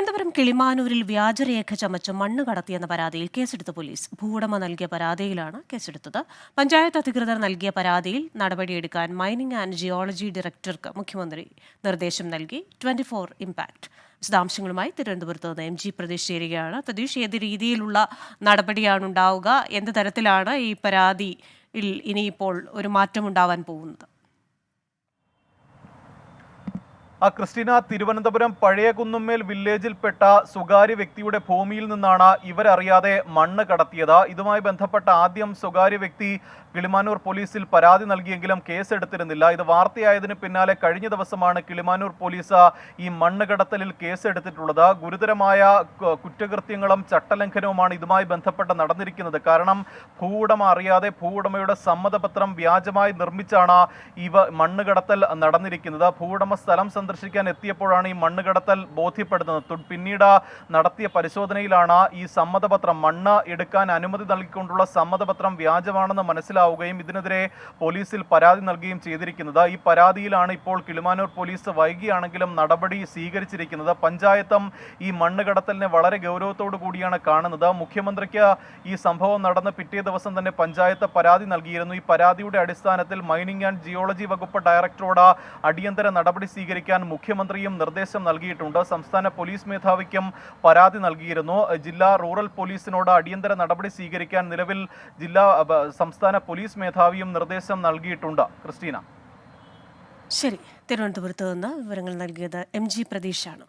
തിരുവനന്തപുരം കിളിമാനൂരിൽ വ്യാജരേഖ ചമച്ച് മണ്ണ് കടത്തിയെന്ന പരാതിയിൽ കേസെടുത്ത പോലീസ്. ഭൂവുടമ നൽകിയ പരാതിയിലാണ് കേസെടുത്തത്. പഞ്ചായത്ത് അധികൃതർ നൽകിയ പരാതിയിൽ നടപടിയെടുക്കാൻ മൈനിംഗ് ആൻഡ് ജിയോളജി ഡയറക്ടർക്ക് മുഖ്യമന്ത്രി നിർദ്ദേശം നൽകി. 24 ഇംപാക്ട് വിശദാംശങ്ങളുമായി തിരുവനന്തപുരത്ത് നിന്ന് MG പ്രതീഷ് ചേരുകയാണ്. പ്രതീഷ്, ഏത് രീതിയിലുള്ള നടപടിയാണ് ഉണ്ടാവുക? എന്ത് തരത്തിലാണ് ഈ പരാതിയിൽ ഇനിയിപ്പോൾ ഒരു മാറ്റമുണ്ടാവാൻ പോകുന്നത്? ക്രിസ്റ്റീന, തിരുവനന്തപുരം പഴയകുന്നുമ്മേൽ വില്ലേജിൽപ്പെട്ട സ്വകാര്യ വ്യക്തിയുടെ ഭൂമിയിൽ നിന്നാണ് ഇവരറിയാതെ മണ്ണ് കടത്തിയത്. ഇതുമായി ബന്ധപ്പെട്ട ആദ്യം സ്വകാര്യ വ്യക്തി കിളിമാനൂർ പോലീസിൽ പരാതി നൽകിയെങ്കിലും കേസെടുത്തിരുന്നില്ല. ഇത് വാർത്തയായതിനു പിന്നാലെ കഴിഞ്ഞ ദിവസമാണ് കിളിമാനൂർ പോലീസ് ഈ മണ്ണ് കടത്തലിൽ കേസെടുത്തിട്ടുള്ളത്. ഗുരുതരമായ കുറ്റകൃത്യങ്ങളും ചട്ടലംഘനവുമാണ് ഇതുമായി ബന്ധപ്പെട്ട് നടന്നിരിക്കുന്നത്. കാരണം ഭൂവുടമ അറിയാതെ ഭൂവുടമയുടെ സമ്മതപത്രം വ്യാജമായി നിർമ്മിച്ചാണ് മണ്ണ് കടത്തൽ നടന്നിരിക്കുന്നത്. ഭൂവുടമ സ്ഥലം സന്ദർശിക്കാൻ എത്തിയപ്പോഴാണ് ഈ മണ്ണ് കടത്തൽ ബോധ്യപ്പെടുന്നത്. പിന്നീട് നടത്തിയ പരിശോധനയിലാണ് ഈ സമ്മതപത്രം, മണ്ണ് എടുക്കാൻ അനുമതി നൽകിക്കൊണ്ടുള്ള സമ്മതപത്രം വ്യാജമാണെന്ന് മനസ്സിലാവുകയും ഇതിനെതിരെ പോലീസിൽ പരാതി നൽകുകയും ചെയ്തിരിക്കുന്നത്. ഈ പരാതിയിലാണ് ഇപ്പോൾ കിളിമാനൂർ പോലീസ് വൈകിയാണെങ്കിലും നടപടി സ്വീകരിച്ചിരിക്കുന്നത്. പഞ്ചായത്തും ഈ മണ്ണ് കടത്തലിനെ വളരെ ഗൗരവത്തോടു കൂടിയാണ് കാണുന്നത്. മുഖ്യമന്ത്രിക്ക് ഈ സംഭവം നടന്ന് പിറ്റേ ദിവസം തന്നെ പഞ്ചായത്ത് പരാതി നൽകിയിരുന്നു. ഈ പരാതിയുടെ അടിസ്ഥാനത്തിൽ മൈനിംഗ് ആൻഡ് ജിയോളജി വകുപ്പ് ഡയറക്ടറോട് അടിയന്തര നടപടി സ്വീകരിക്കാൻ മുഖ്യമന്ത്രിയും നിർദ്ദേശം നൽകിയിട്ടുണ്ട്. സംസ്ഥാന പോലീസ് മേധാവിക്കും പരാതി നൽകിയിരുന്നു. ജില്ലാ റൂറൽ പോലീസിനോട് അടിയന്തര നടപടി സ്വീകരിക്കാൻ നിലവിൽ സംസ്ഥാന പോലീസ് മേധാവിയും നിർദ്ദേശം നൽകിയിട്ടുണ്ട്. ക്രിസ്റ്റീന. ശരി, തിരുവനന്തപുരത്ത് നിന്ന് വിവരങ്ങൾ നൽകിയത് MG പ്രതീഷാണ്.